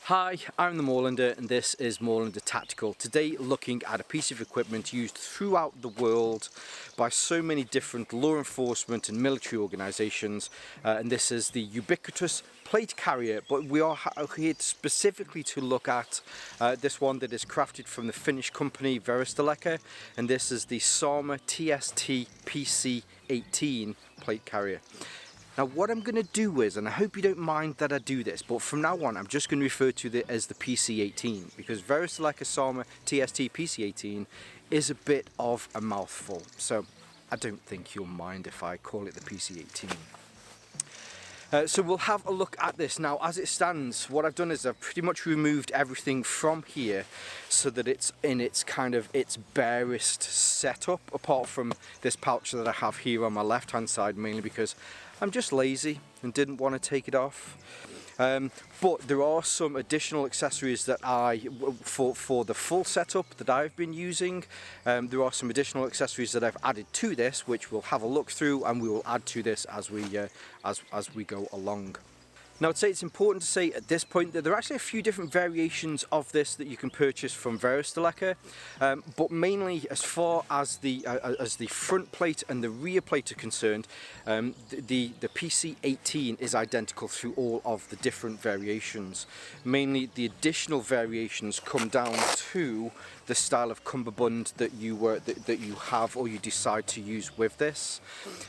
Hi, I'm the Moorlander and this is Moorlander Tactical. Today looking at a piece of equipment used throughout the world by so many different law enforcement and military organisations, and this is the ubiquitous plate carrier, but we are here specifically to look at this one that is crafted from the Finnish company Varusteleka, and this is the Sarma TST PC18 plate carrier. Now what I'm going to do is, and I hope you don't mind that I do this, but from now on I'm just going to refer to it as the PC18 because Varusteleka Sarma TST PC18 is a bit of a mouthful, so I don't think you'll mind if I call it the PC18. So we'll have a look at this. Now as it stands, what I've done is I've pretty much removed everything from here so that it's in its barest setup, apart from this pouch that I have here on my left hand side, mainly because I'm just lazy and didn't want to take it off. But there are some additional accessories that for the full setup that I've been using. There are some additional accessories that I've added to this, which we'll have a look through, and we will add to this as we go along. Now I'd say it's important to say at this point that there are actually a few different variations of this that you can purchase from Varusteleka, but mainly as far as the front plate and the rear plate are concerned, the PC18 is identical through all of the different variations. Mainly the additional variations come down to the style of Cummerbund that you have or you decide to use with this,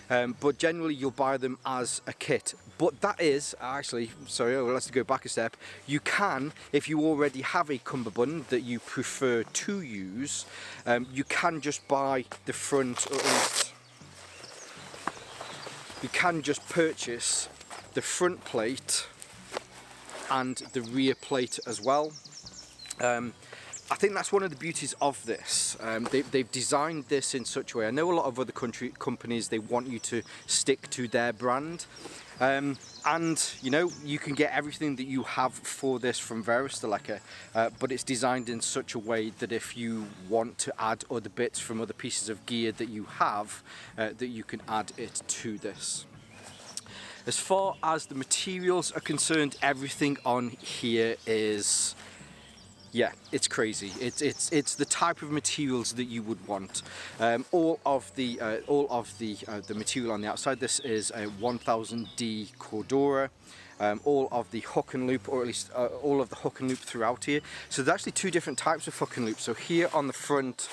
but generally you'll buy them as a kit. But that is actually, sorry, let's go back a step. You can, if you already have a Cummerbund that you prefer to use, you can just buy the front, or at least you can just purchase the front plate and the rear plate as well. I think that's one of the beauties of this. They've designed this in such a way. I know a lot of other companies, they want you to stick to their brand. And you know, you can get everything that you have for this from Varusteleka, but it's designed in such a way that if you want to add other bits from other pieces of gear that you have, that you can add it to this. As far as the materials are concerned, everything on here is, yeah, it's crazy. It's the type of materials that you would want. All of the material on the outside. This is a 1000D Cordura. All of the hook and loop, or at least all of the hook and loop throughout here. So there's actually two different types of hook and loop. So here on the front,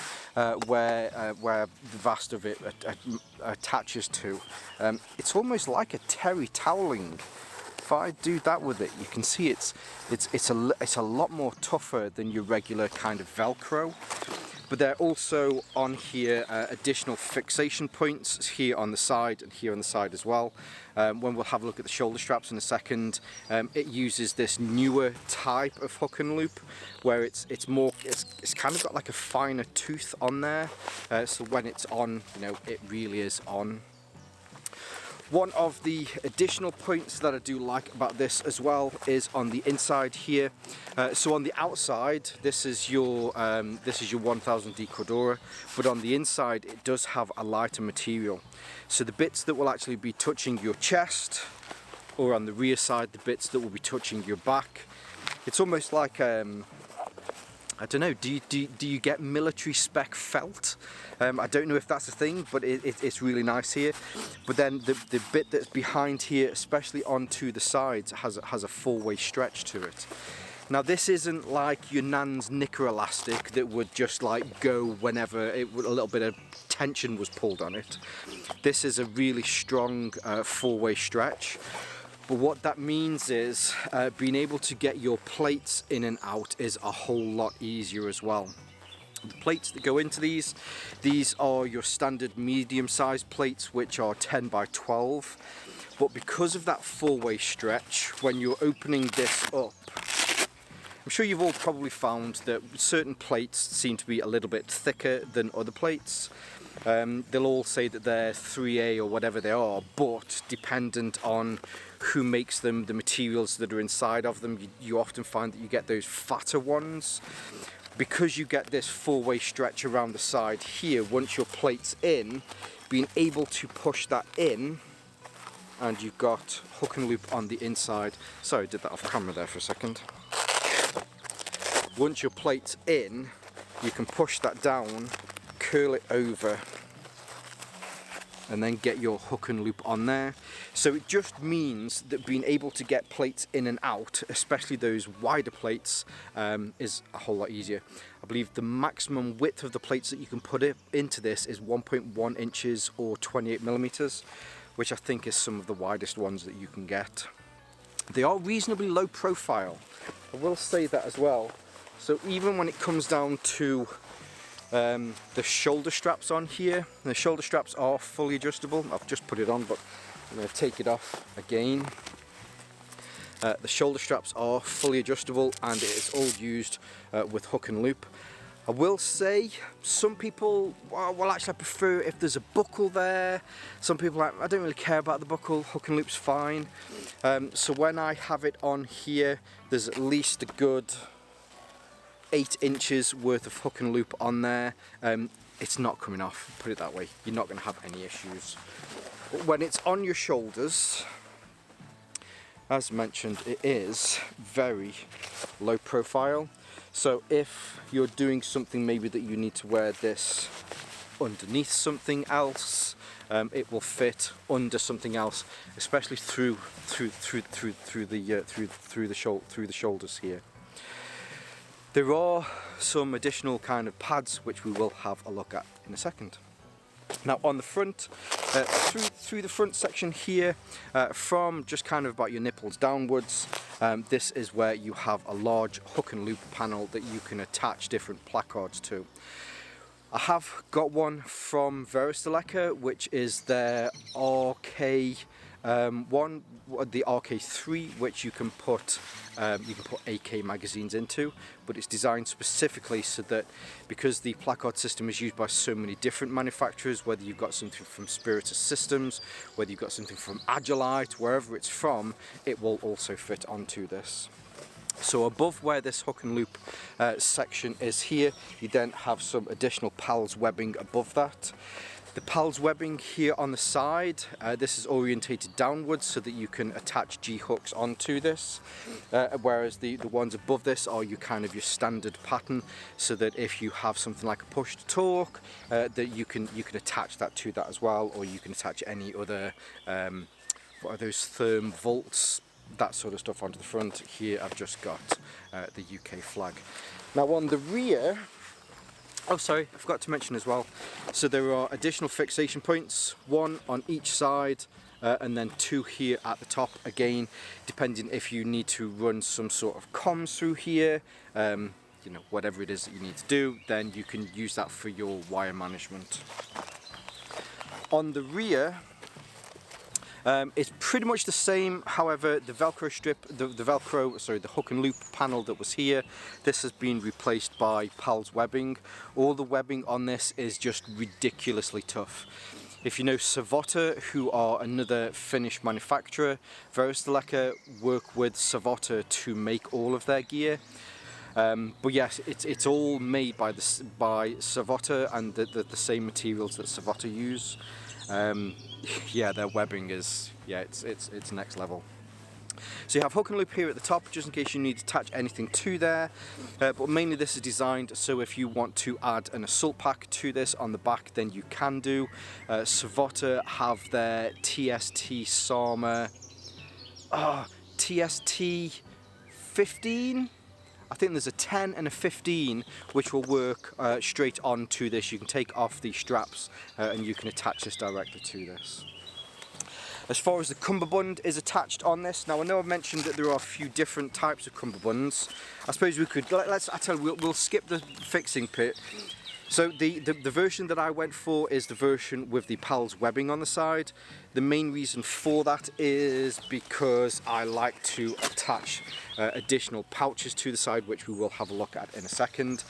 where the vast of it attaches to, it's almost like a terry toweling. If I do that with it, you can see it's a lot more tougher than your regular kind of Velcro. But there are also on here additional fixation points here on the side and here on the side as well. When we'll have a look at the shoulder straps in a second, it uses this newer type of hook and loop where it's kind of got like a finer tooth on there. So when it's on, you know, it really is on. One of the additional points that I do like about this as well is on the inside here. So on the outside, this is your 1000D Cordura, but on the inside it does have a lighter material. So the bits that will actually be touching your chest, or on the rear side, the bits that will be touching your back. It's almost like I don't know, do you get military spec felt? I don't know if that's a thing, but it's really nice here. But then the bit that's behind here, especially onto the sides, has a four-way stretch to it. Now this isn't like your nan's knicker elastic that would just like go whenever a little bit of tension was pulled on it. This is a really strong four-way stretch. But what that means is being able to get your plates in and out is a whole lot easier as well. The plates that go into these are your standard medium-sized plates, which are 10 by 12. But because of that four-way stretch, when you're opening this up, I'm sure you've all probably found that certain plates seem to be a little bit thicker than other plates. They'll all say that they're 3A or whatever they are, but dependent on who makes them, the materials that are inside of them, you often find that you get those fatter ones. Because you get this four-way stretch around the side here, once your plate's in, being able to push that in, and you've got hook and loop on the inside. Sorry, I did that off camera there for a second. once your plate's in, you can push that down, curl it over, and then get your hook and loop on there. So it just means that being able to get plates in and out, especially those wider plates, is a whole lot easier. I believe the maximum width of the plates that you can put into this is 1.1 inches or 28 millimeters, which I think is some of the widest ones that you can get. They are reasonably low profile, I will say that as well. So even when it comes down to the shoulder straps on here, the shoulder straps are fully adjustable. I've just put it on, but I'm going to take it off again. The shoulder straps are fully adjustable, and it is all used with hook and loop. I will say some people well actually I prefer if there's a buckle there. Some people I don't really care about the buckle, hook and loop's fine. So when I have it on here, there's at least a good 8 inches worth of hook and loop on there. It's not coming off, put it that way. You're not going to have any issues. But when it's on your shoulders, as mentioned, it is very low profile. So if you're doing something maybe that you need to wear this underneath something else, it will fit under something else, especially through the shoulders here. There are some additional kind of pads which we will have a look at in a second. Now on the front, through the front section here, from just kind of about your nipples downwards, this is where you have a large hook and loop panel that you can attach different placards to. I have got one from Varusteleka, which is their RK one, the RK3, which you can put AK magazines into, but it's designed specifically so that, because the placard system is used by so many different manufacturers, whether you've got something from Spiritus Systems, whether you've got something from Agilite, wherever it's from, it will also fit onto this. So above where this hook and loop section is here, you then have some additional PALS webbing above that. The PALS webbing here on the side, this is orientated downwards so that you can attach G-hooks onto this, whereas the ones above this are your standard pattern, so that if you have something like a push to torque, that you can attach that to that as well, or you can attach any other what are those, therm volts, that sort of stuff onto the front. Here I've just got the UK flag. Now on the rear, oh sorry, I forgot to mention as well, so there are additional fixation points, one on each side and then two here at the top, again depending if you need to run some sort of comms through here, you know, whatever it is that you need to do, then you can use that for your wire management. On the rear, it's pretty much the same, however the Velcro strip, the hook and loop panel that was here, this has been replaced by PALS webbing. All the webbing on this is just ridiculously tough. If you know Savota, who are another Finnish manufacturer, Varusteleka work with Savota to make all of their gear. But yes, it's all made by Savota and the same materials that Savota use. Yeah, their webbing is, yeah, it's next level. So you have hook and loop here at the top, just in case you need to attach anything to there, but mainly this is designed so if you want to add an assault pack to this on the back, then you can do. Savota have their TST Sarma TST 15. I think there's a 10 and a 15 which will work straight onto this. You can take off the straps and you can attach this directly to this. As far as the Cummerbund is attached on this, now I know I've mentioned that there are a few different types of Cummerbunds. I suppose we could, we'll skip the fixing bit. So the version that I went for is the version with the PALS webbing on the side. The main reason for that is because I like to attach additional pouches to the side, which we will have a look at in a second.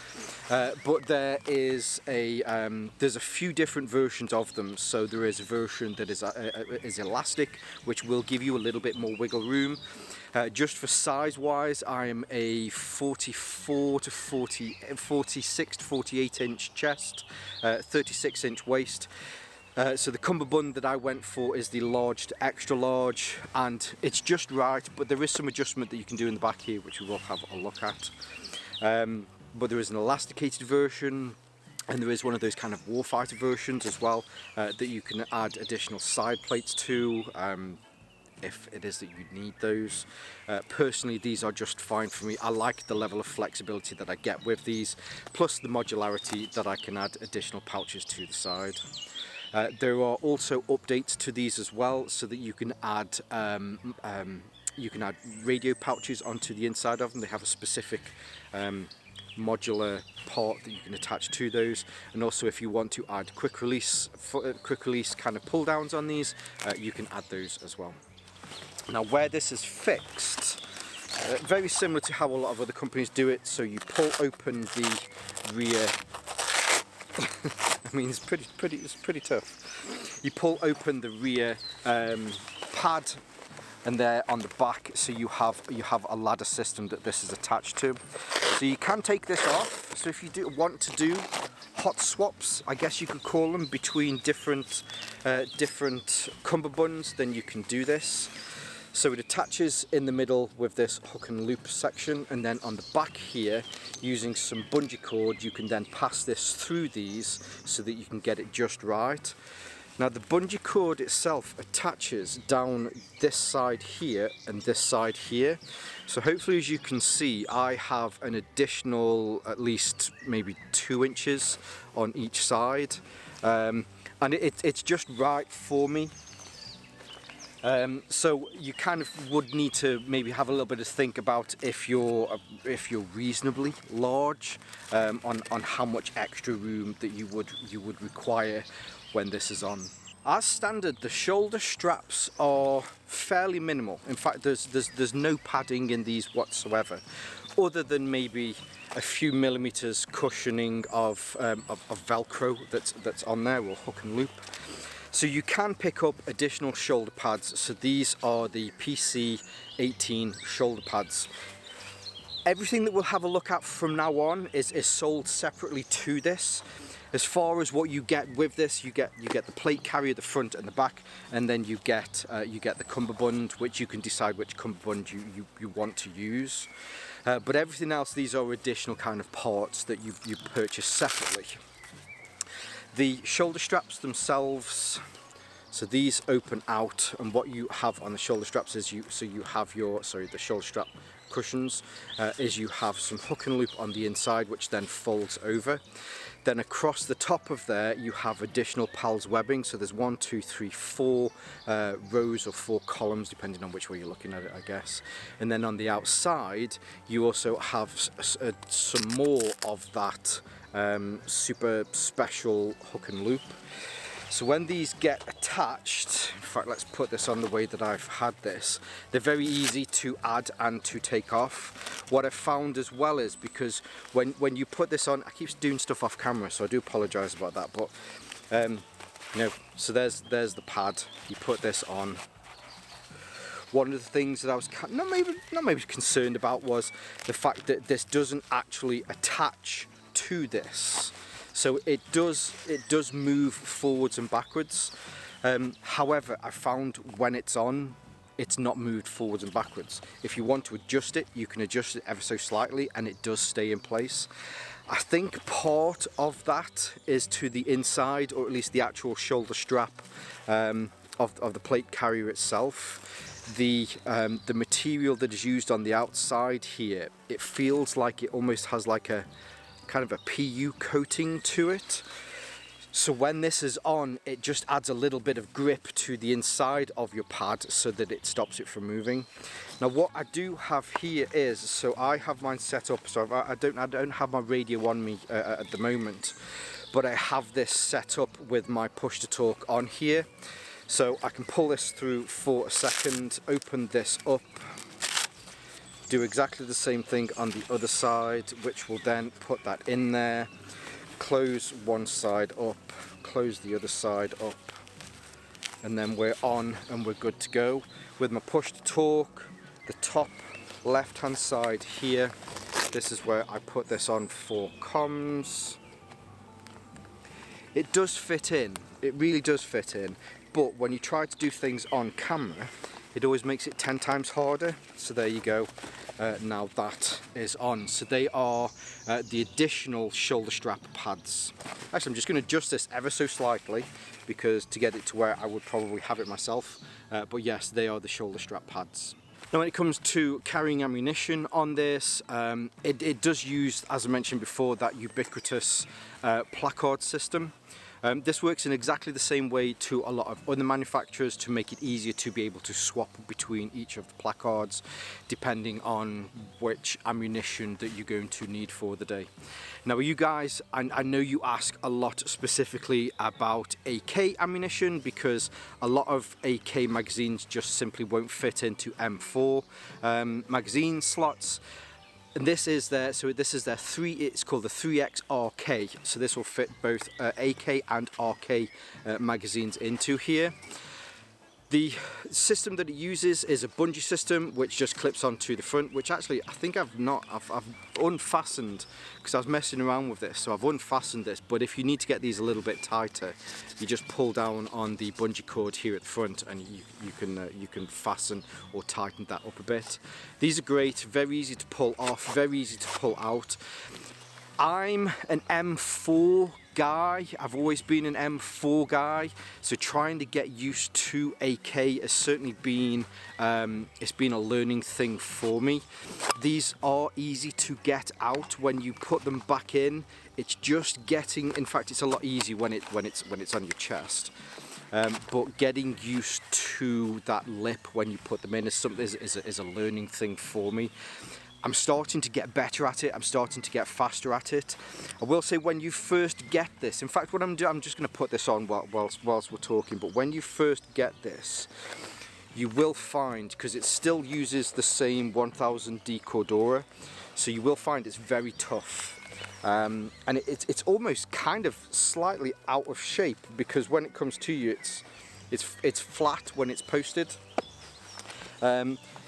But there is there's a few different versions of them. So there is a version that is elastic, which will give you a little bit more wiggle room. Just for size wise, I'm a 46 to 48 inch chest, 36 inch waist. So the Cummerbund that I went for is the large to extra large, and it's just right, but there is some adjustment that you can do in the back here, which we will have a look at. but there is an elasticated version, and there is one of those kind of warfighter versions as well, that you can add additional side plates to, if it is that you need those. Personally, these are just fine for me. I like the level of flexibility that I get with these, plus the modularity that I can add additional pouches to the side. There are also updates to these as well, so that you can add radio pouches onto the inside of them. They have a specific modular part that you can attach to those, and also if you want to add quick release kind of pull downs on these, you can add those as well. Now, where this is fixed, very similar to how a lot of other companies do it, so you pull open the rear. I mean, it's pretty tough. You pull open the rear pad, and there on the back, so you have a ladder system that this is attached to. So you can take this off. So if you do want to do hot swaps, I guess you could call them, between different cummerbunds, then you can do this. So it attaches in the middle with this hook and loop section, and then on the back here, using some bungee cord, you can then pass this through these so that you can get it just right. Now, the bungee cord itself attaches down this side here and this side here. So hopefully, as you can see, I have an additional at least maybe 2 inches on each side, and it's just right for me. So you kind of would need to maybe have a little bit of think about if you're reasonably large, on how much extra room that you would require when this is on. As standard, the shoulder straps are fairly minimal. In fact, there's no padding in these whatsoever, other than maybe a few millimeters cushioning of Velcro that's on there, or hook and loop. So you can pick up additional shoulder pads. So these are the PC18 shoulder pads. Everything that we'll have a look at from now on is sold separately to this. As far as what you get with this, you get the plate carrier, the front and the back, and then you get the cummerbund, which you can decide which cummerbund you want to use. But everything else, these are additional kind of parts that you purchase separately. The shoulder straps themselves, so these open out, and what you have on the shoulder straps is the shoulder strap cushions, is you have some hook and loop on the inside, which then folds over. Then across the top of there, you have additional PALS webbing. So there's 1, 2, 3, 4 rows or 4 columns, depending on which way you're looking at it, I guess. And then on the outside, you also have some more of that super special hook and loop. So when these get attached, in fact, let's put this on the way that I've had this, they're very easy to add and to take off. What I've found as well is, because when you put this on, I keep doing stuff off camera, so I do apologise about that, but so there's the pad. You put this on. One of the things that I was not maybe concerned about was the fact that this doesn't actually attach to this. So it does move forwards and backwards. However, I found when it's on, it's not moved forwards and backwards. If you want to adjust it, you can adjust it ever so slightly, and it does stay in place. I think part of that is to the inside, or at least the actual shoulder strap of the plate carrier itself. The material that is used on the outside here, it feels like it almost has like a kind of a PU coating to it. So when this is on, it just adds a little bit of grip to the inside of your pad so that it stops it from moving. Now what I do have here is, so I have mine set up, so I don't have my radio on me at the moment, but I have this set up with my push to talk on here. So I can pull this through for a second, open this up, do exactly the same thing on the other side, which will then put that in there, close one side up, close the other side up, and then we're on and we're good to go. With my push to talk, the top left hand side here, this is where I put this on for comms. It does fit in, it really does fit in, but when you try to do things on camera, it always makes it 10 times harder. So there you go. now that is on. So they are the additional shoulder strap pads. Actually, I'm just going to adjust this ever so slightly because to get it to where I would probably have it myself. But yes, they are the shoulder strap pads. Now when it comes to carrying ammunition on this, it does use, as I mentioned before, that ubiquitous Placard system. This works in exactly the same way to a lot of other manufacturers to make it easier to be able to swap between each of the placards depending on which ammunition that you're going to need for the day. Now you guys, I know you ask a lot specifically about AK ammunition because a lot of AK magazines just simply won't fit into M4 magazine slots. And this is their, it's called the 3X RK, so this will fit both AK and RK magazines into here. The system that it uses is a bungee system which just clips onto the front, which actually I think I've unfastened because I was messing around with this, so I've unfastened this. But if you need to get these a little bit tighter, you just pull down on the bungee cord here at the front and you can fasten or tighten that up a bit. These are great, very easy to pull off, very easy to pull out. I'm an M4 guy, I've always been an M4 guy, so trying to get used to AK has certainly been, it's been a learning thing for me. These are easy to get out when you put them back in. It's just getting, in fact it's a lot easier when it's on your chest. But getting used to that lip when you put them in is a learning thing for me. I'm starting to get better at it, I'm starting to get faster at it. I will say when you first get this, in fact what I'm doing, I'm just going to put this on whilst we're talking, but when you first get this, you will find, because it still uses the same 1000D Cordura, so you will find it's very tough. And it's almost kind of slightly out of shape, because when it comes to you, it's flat when it's posted.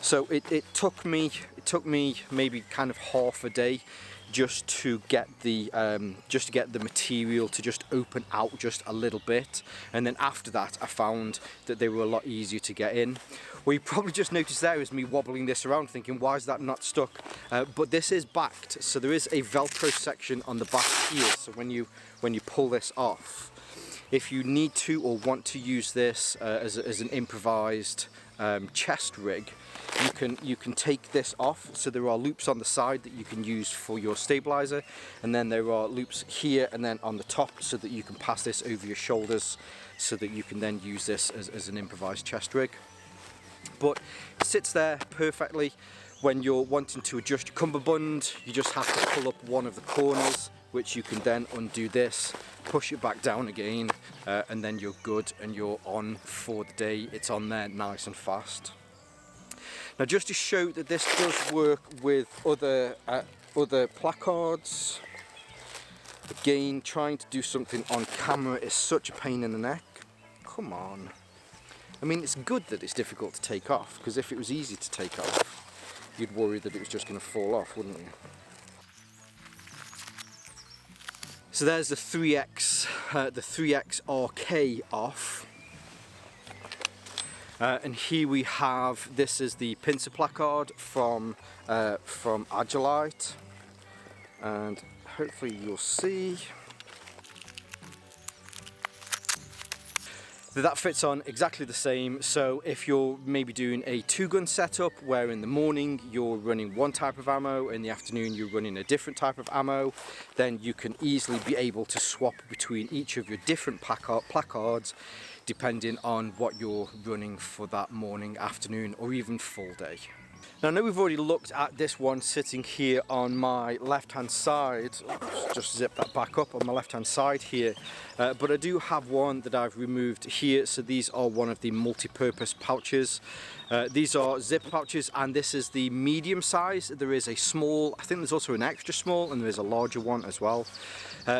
So it took me maybe kind of half a day just to get the material to just open out just a little bit, and then after that I found that they were a lot easier to get in. Well, you probably just noticed there is me wobbling this around thinking why is that not stuck, but this is backed, so there is a Velcro section on the back here, so when you pull this off, if you need to or want to use this as an improvised chest rig, you can take this off. So there are loops on the side that you can use for your stabilizer, and then there are loops here and then on the top so that you can pass this over your shoulders so that you can then use this as an improvised chest rig. But it sits there perfectly. When you're wanting to adjust your cummerbund, you just have to pull up one of the corners, which you can then undo this, push it back down again, and then you're good and you're on for the day. It's on there nice and fast. Now just to show that this does work with other placards, again trying to do something on camera is such a pain in the neck. Come on. I mean, it's good that it's difficult to take off, because if it was easy to take off, you'd worry that it was just going to fall off, wouldn't you? So there's the 3X RK off. And here we have, this is the pincer placard from Adjustability, and hopefully you'll see that fits on exactly the same. So if you're maybe doing a 2-gun setup where in the morning you're running one type of ammo, in the afternoon you're running a different type of ammo, then you can easily be able to swap between each of your different placards depending on what you're running for that morning, afternoon, or even full day. Now I know we've already looked at this one sitting here on my left hand side. Oops, just zip that back up on my left hand side here, but I do have one that I've removed here. So these are one of the multi-purpose pouches. These are zip pouches, and this is the medium size. There is a small, I think there's also an extra small, and there is a larger one as well.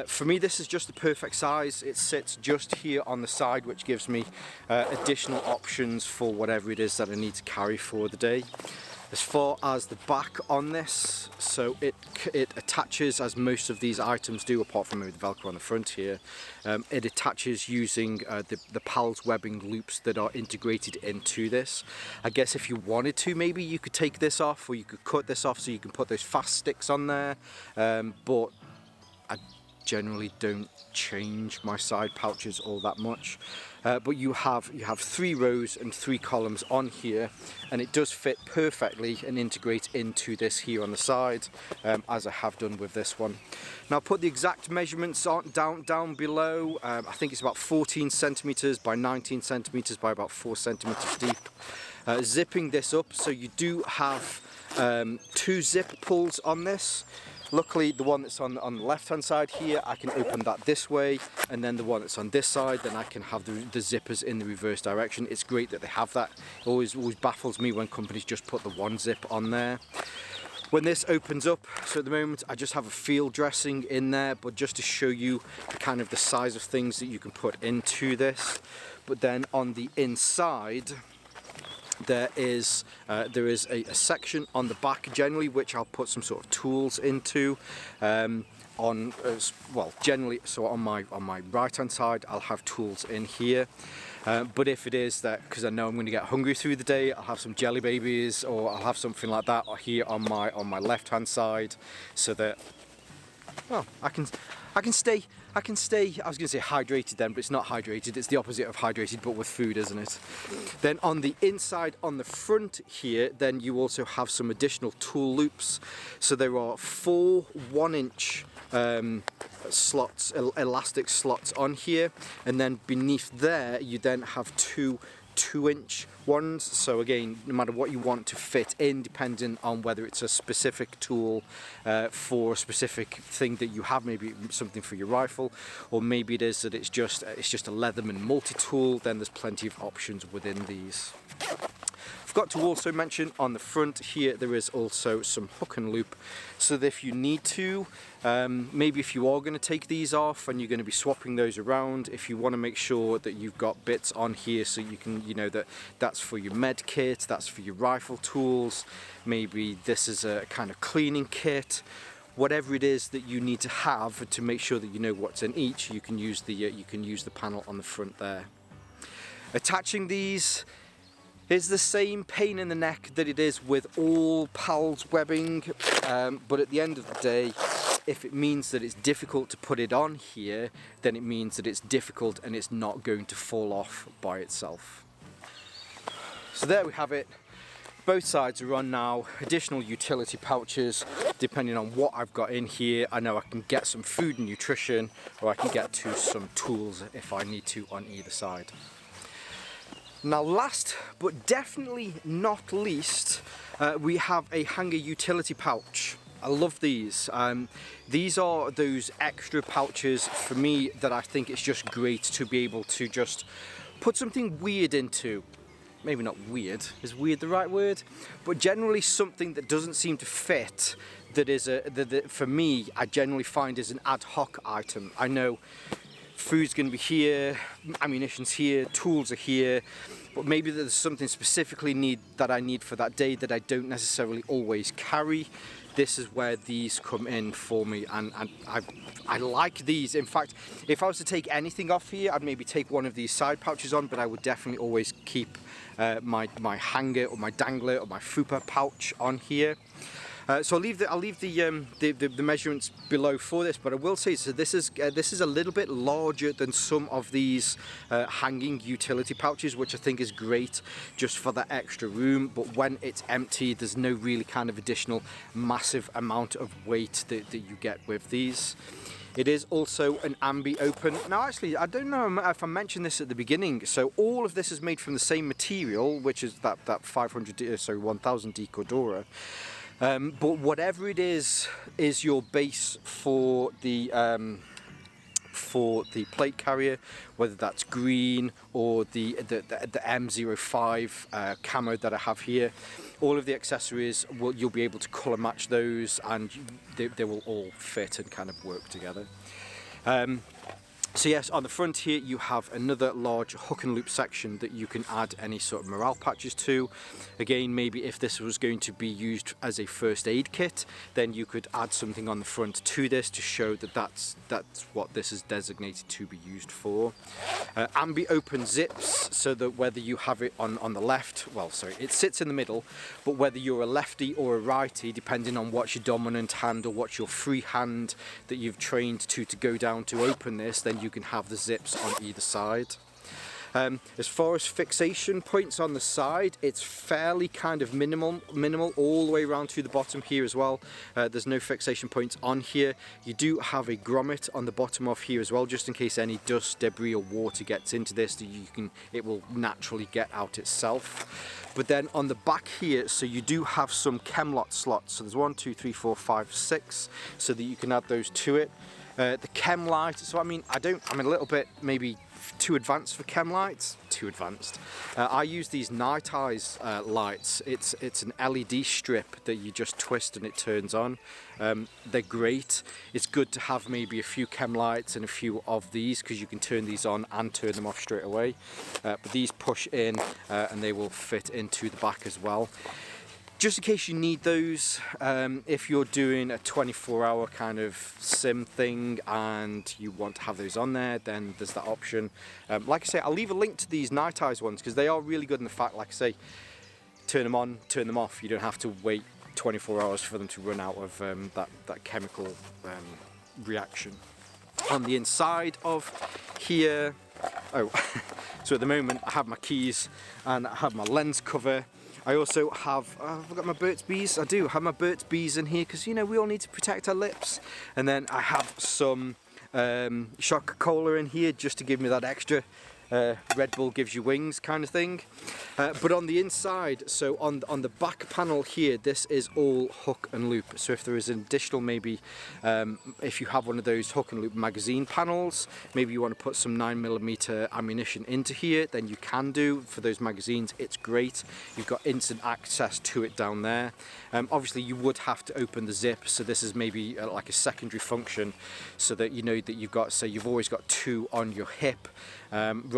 For me this is just the perfect size. It sits just here on the side, which gives me additional options for whatever it is that I need to carry for the day. As far as the back on this, so it attaches, as most of these items do, apart from maybe the Velcro on the front here, it attaches using the PALS webbing loops that are integrated into this. I guess if you wanted to, maybe you could take this off, or you could cut this off so you can put those fast sticks on there, but I generally don't change my side pouches all that much. But you have 3 rows and 3 columns on here, and it does fit perfectly and integrate into this here on the side, as I have done with this one. Now I'll put the exact measurements down below. I think it's about 14 centimeters by 19 centimeters by about 4 centimeters deep. Zipping this up, so you do have 2 zip pulls on this. Luckily, the one that's on the left hand side here, I can open that this way, and then the one that's on this side, then I can have the zippers in the reverse direction. It's great that they have that. It always baffles me when companies just put the 1 zip on there. When this opens up, so at the moment I just have a field dressing in there, but just to show you kind of the size of things that you can put into this. But then on the inside, there is a section on the back generally which I'll put some sort of tools into. Generally, so on my right hand side I'll have tools in here. But if it is that, because I know I'm going to get hungry through the day, I'll have some jelly babies, or I'll have something like that here on my left hand side, so that, well, I can stay, I was going to say hydrated then, but it's not hydrated, it's the opposite of hydrated, but with food, isn't it? Then on the inside, on the front here, then you also have some additional tool loops. So there are 4 1-inch slots, elastic slots on here, and then beneath there you then have 2 2-inch ones. So again, no matter what you want to fit in, depending on whether it's a specific tool for a specific thing that you have, maybe something for your rifle, or maybe it is that it's just a Leatherman multi-tool, then there's plenty of options within these. Forgot to also mention on the front here there is also some hook and loop, so that if you need to, maybe if you are going to take these off and you're going to be swapping those around, if you want to make sure that you've got bits on here so you can, you know, that's for your med kit, that's for your rifle tools, maybe this is a kind of cleaning kit, whatever it is that you need to have to make sure that you know what's in each, you can use the panel on the front there. Attaching these is the same pain in the neck that it is with all PALS webbing, but at the end of the day, if it means that it's difficult to put it on here, then it means that it's difficult and it's not going to fall off by itself. So there we have it. Both sides are on now. Additional utility pouches, depending on what I've got in here. I know I can get some food and nutrition, or I can get to some tools if I need to on either side. Now last but definitely not least, we have a hanger utility pouch. I love these. These are those extra pouches for me that I think it's just great to be able to just put something weird into. Maybe not weird, is weird the right word? But generally something that doesn't seem to fit, that for me, I generally find is an ad hoc item. I know food's going to be here, ammunition's here, tools are here, but maybe there's something specifically that I need for that day that I don't necessarily always carry. This is where these come in for me, and I like these. In fact, if I was to take anything off here, I'd maybe take one of these side pouches on, but I would definitely always keep my hanger or my dangler or my FUPA pouch on here. So I'll leave the measurements below for this, but I will say, so this is a little bit larger than some of these hanging utility pouches, which I think is great just for that extra room. But when it's empty, there's no really kind of additional massive amount of weight that you get with these. It is also an ambi open. Now actually, I don't know if I mentioned this at the beginning, so all of this is made from the same material, which is that 1000D Cordura. But whatever it is your base for the plate carrier, whether that's green or the M05 camo that I have here, all of the accessories, you'll be able to colour match those, and they will all fit and kind of work together. So yes, on the front here you have another large hook and loop section that you can add any sort of morale patches to. Again, maybe if this was going to be used as a first aid kit, then you could add something on the front to this to show that that's what this is designated to be used for. Ambi open zips, so that whether you have it on the left, well sorry, it sits in the middle, but whether you're a lefty or a righty, depending on what's your dominant hand or what's your free hand that you've trained to go down to open this, then you can have the zips on either side. As far as fixation points on the side, it's fairly kind of minimal all the way around to the bottom here as well. There's no fixation points on here. You do have a grommet on the bottom of here as well, just in case any dust, debris or water gets into this, that it will naturally get out itself. But then on the back here, so you do have some Chemlot slots. So there's 1, 2, 3, 4, 5, 6, so that you can add those to it. The chem light, so I'm a little bit maybe too advanced for chem lights, too advanced. I use these night eyes lights. It's an LED strip that you just twist and it turns on. They're great. It's good to have maybe a few chem lights and a few of these, because you can turn these on and turn them off straight away. But these push in and they will fit into the back as well. Just in case you need those, if you're doing a 24-hour kind of sim thing and you want to have those on there, then there's that option. Like I say, I'll leave a link to these night eyes ones because they are really good in the fact, like I say, turn them on, turn them off. You don't have to wait 24 hours for them to run out of that chemical reaction. On the inside of here, so at the moment I have my keys and I have my lens cover. I also have, I've got my Burt's Bees. I do have my Burt's Bees in here because, you know, we all need to protect our lips. And then I have some Shot Cola in here just to give me that extra Red Bull gives you wings kind of thing. But on the inside, so on the back panel here, this is all hook and loop. So if there is an additional, maybe if you have one of those hook and loop magazine panels, maybe you want to put some 9mm ammunition into here, then you can do for those magazines. It's great. You've got instant access to it down there. Obviously you would have to open the zip, so this is maybe like a secondary function, so that you know that you've got, say you've always got 2 on your hip.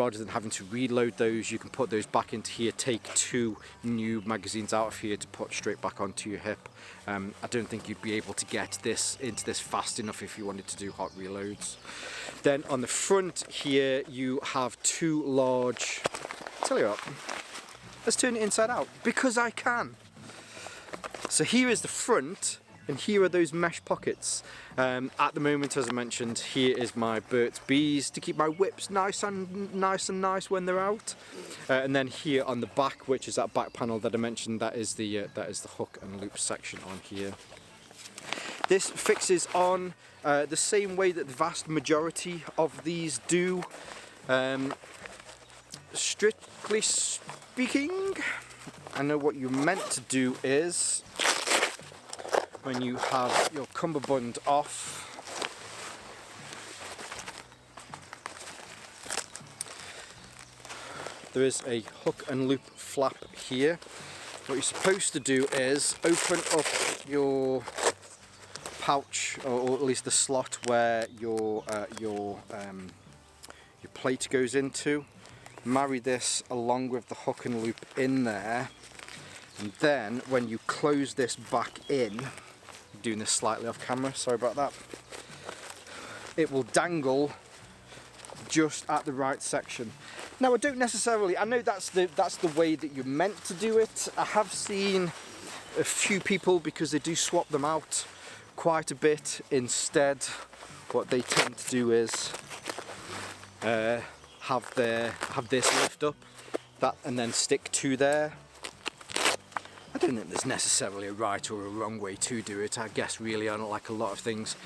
Rather than having to reload those, you can put those back into here, take 2 new magazines out of here to put straight back onto your hip. I don't think you'd be able to get this into this fast enough if you wanted to do hot reloads. Then on the front here you have 2 large, tell you what, let's turn it inside out because I can. So here is the front, and here are those mesh pockets. At the moment, as I mentioned, here is my Burt's Bees to keep my whips nice and nice when they're out. And then here on the back, which is that back panel that I mentioned, that is the hook and loop section on here. This fixes on the same way that the vast majority of these do. Strictly speaking, I know what you're meant to do is, when you have your Cummerbund off, there is a hook and loop flap here. What you're supposed to do is open up your pouch, or at least the slot where your plate goes into. Marry this along with the hook and loop in there, and then when you close this back in, doing this slightly off camera, sorry about that, it will dangle just at the right section. Now I don't necessarily, I know that's the way that you're meant to do it. I have seen a few people, because they do swap them out quite a bit, instead what they tend to do is have this lift up that and then stick to there. I don't think there's necessarily a right or a wrong way to do it. I guess really, on like a lot of things,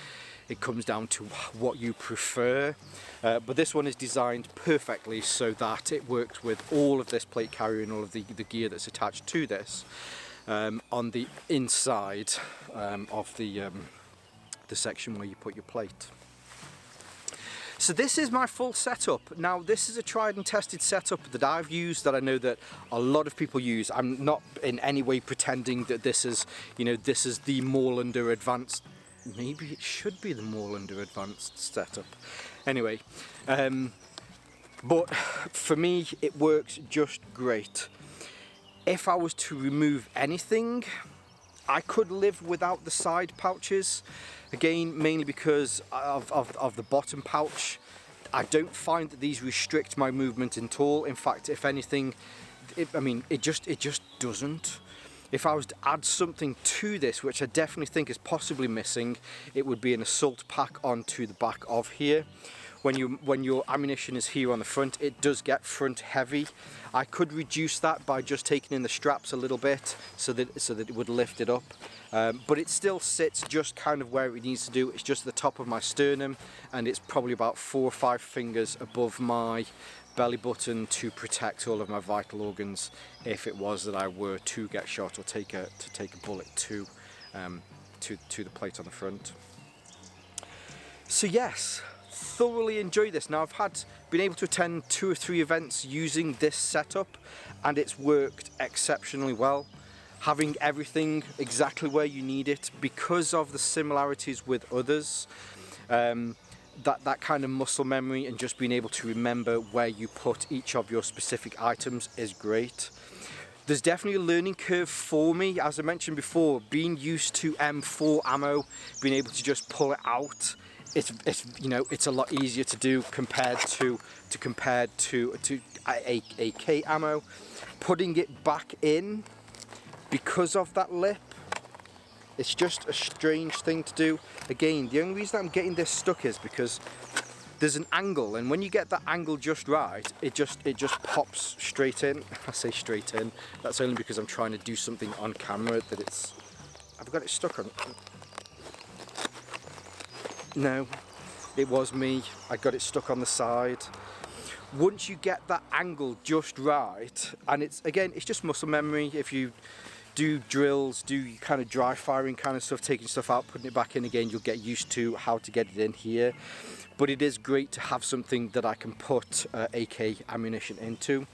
it comes down to what you prefer. But this one is designed perfectly so that it works with all of this plate carrier and all of the gear that's attached to this on the inside of the section where you put your plate. So this is my full setup. Now this is a tried and tested setup that I've used, that I know that a lot of people use. I'm not in any way pretending that this is, you know, this is the Moorlander advanced maybe it should be the Moorlander advanced setup. Anyway, but for me it works just great. If I was to remove anything, I could live without the side pouches. Again, mainly because of the bottom pouch. I don't find that these restrict my movement at all. In fact, if anything, it just doesn't. If I was to add something to this, which I definitely think is possibly missing, it would be an assault pack onto the back of here. When your ammunition is here on the front, it does get front heavy. I could reduce that by just taking in the straps a little bit so that it would lift it up. But it still sits just kind of where it needs to do. It's just the top of my sternum, and it's probably about 4 or 5 fingers above my belly button to protect all of my vital organs if it was that I were to get shot or take a bullet to the plate on the front. So yes, thoroughly enjoy this. Now I've been able to attend 2 or 3 events using this setup, and it's worked exceptionally well. Having everything exactly where you need it because of the similarities with others. That kind of muscle memory and just being able to remember where you put each of your specific items is great. There's definitely a learning curve for me, as I mentioned before, being used to M4 ammo, being able to just pull it out. It's a lot easier to do compared to AK ammo. Putting it back in because of that lip, it's just a strange thing to do. Again, the only reason I'm getting this stuck is because there's an angle, and when you get that angle just right, it just pops straight in. I say straight in. That's only because I'm trying to do something on camera that I've got it stuck on. No, it was me. I got it stuck on the side. Once you get that angle just right, and it's just muscle memory. If you do drills, do kind of dry firing kind of stuff, taking stuff out, putting it back in again, you'll get used to how to get it in here. But it is great to have something that I can put AK ammunition into.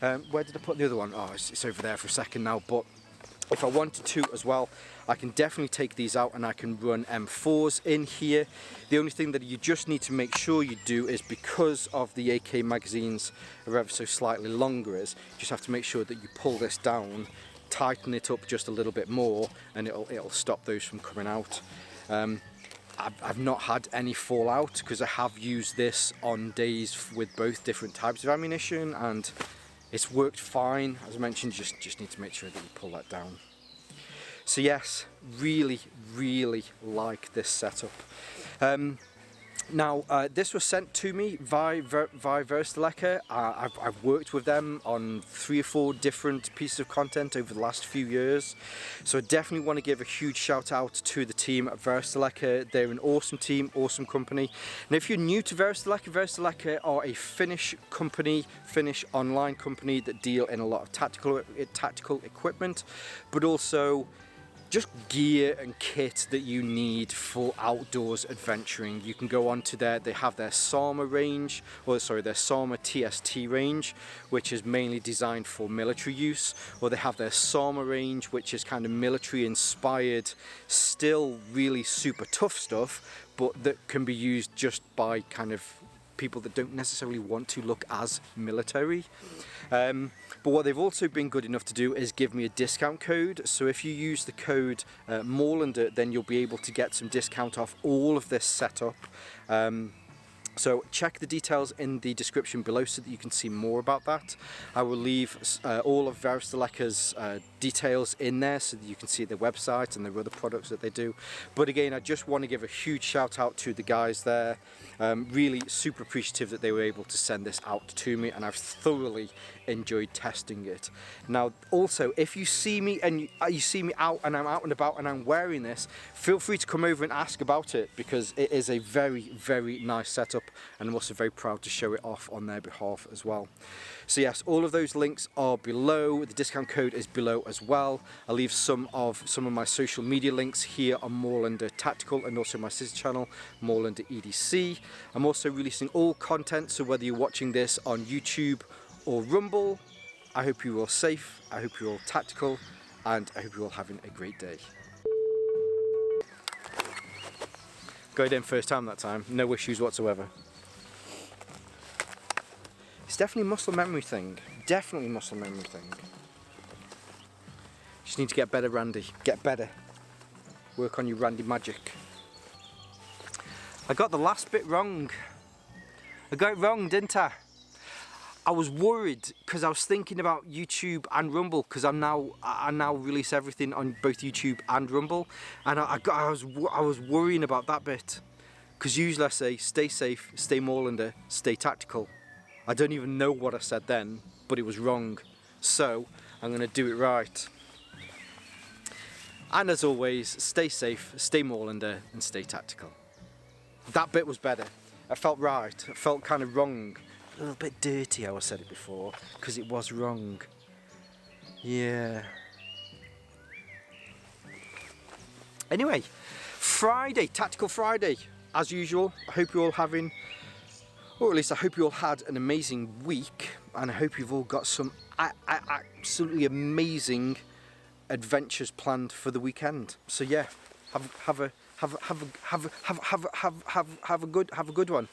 Where did I put the other one? Oh, it's over there for a second now, but if I wanted to as well, I can definitely take these out and I can run M4s in here. The only thing that you just need to make sure you do is, because of the AK magazines are ever so slightly longer, you just have to make sure that you pull this down, tighten it up just a little bit more, and it'll stop those from coming out. I've not had any fallout because I have used this on days with both different types of ammunition, and it's worked fine. As I mentioned, just need to make sure that you pull that down. So yes, really like this setup. Now, this was sent to me via Varusteleka. I've worked with them on 3 or 4 different pieces of content over the last few years. So I definitely want to give a huge shout out to the team at Varusteleka. They're an awesome team, awesome company. And if you're new to Varusteleka are a Finnish company, Finnish online company that deal in a lot of tactical equipment, but also just gear and kit that you need for outdoors adventuring. You can go onto they have their Sarma range, their Sarma TST range, which is mainly designed for military use, or they have their Sarma range, which is kind of military inspired, still really super tough stuff, but that can be used just by kind of people that don't necessarily want to look as military. But what they've also been good enough to do is give me a discount code. So if you use the code Moorlander, then you'll be able to get some discount off all of this setup. So check the details in the description below so that you can see more about that. I will leave all of Varusteleka's details in there so that you can see their website and their other products that they do. But again, I just want to give a huge shout out to the guys there. Really super appreciative that they were able to send this out to me, and I've thoroughly enjoyed testing it. Now also, if you see me and you see me out and I'm out and about and I'm wearing this, feel free to come over and ask about it, because it is a very nice setup, and I'm also very proud to show it off on their behalf as well. So yes, all of those links are below. The discount code is below as well. I'll leave some of my social media links here on Moorlander Tactical, and also my sister channel, Moorlander EDC. I'm also releasing all content, so whether you're watching this on YouTube or Rumble, I hope you're all safe, I hope you're all tactical, and I hope you're all having a great day. Got it in first time that time, no issues whatsoever. It's definitely a muscle memory thing. Definitely a muscle memory thing. Just need to get better, Randy. Get better. Work on your Randy magic. I got the last bit wrong. I got it wrong, didn't I? I was worried because I was thinking about YouTube and Rumble, because I now release everything on both YouTube and Rumble, and I was worrying about that bit, because usually I say stay safe, stay Moorlander, stay tactical. I don't even know what I said then, but it was wrong, so I'm going to do it right. And as always, stay safe, stay Moorlander, and stay tactical. That bit was better. It felt right. It felt kind of wrong. A little bit dirty how I said it before, because it was wrong. Yeah. Anyway, Friday, Tactical Friday. As usual, I hope you're all having, or at least I hope you all had an amazing week, and I hope you've all got some absolutely amazing adventures planned for the weekend. So yeah, have a good one.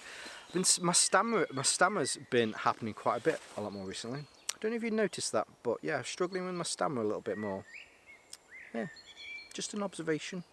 My stammer's been happening quite a lot more recently. I don't know if you noticed that, but yeah, struggling with my stammer a little bit more. Yeah, just an observation.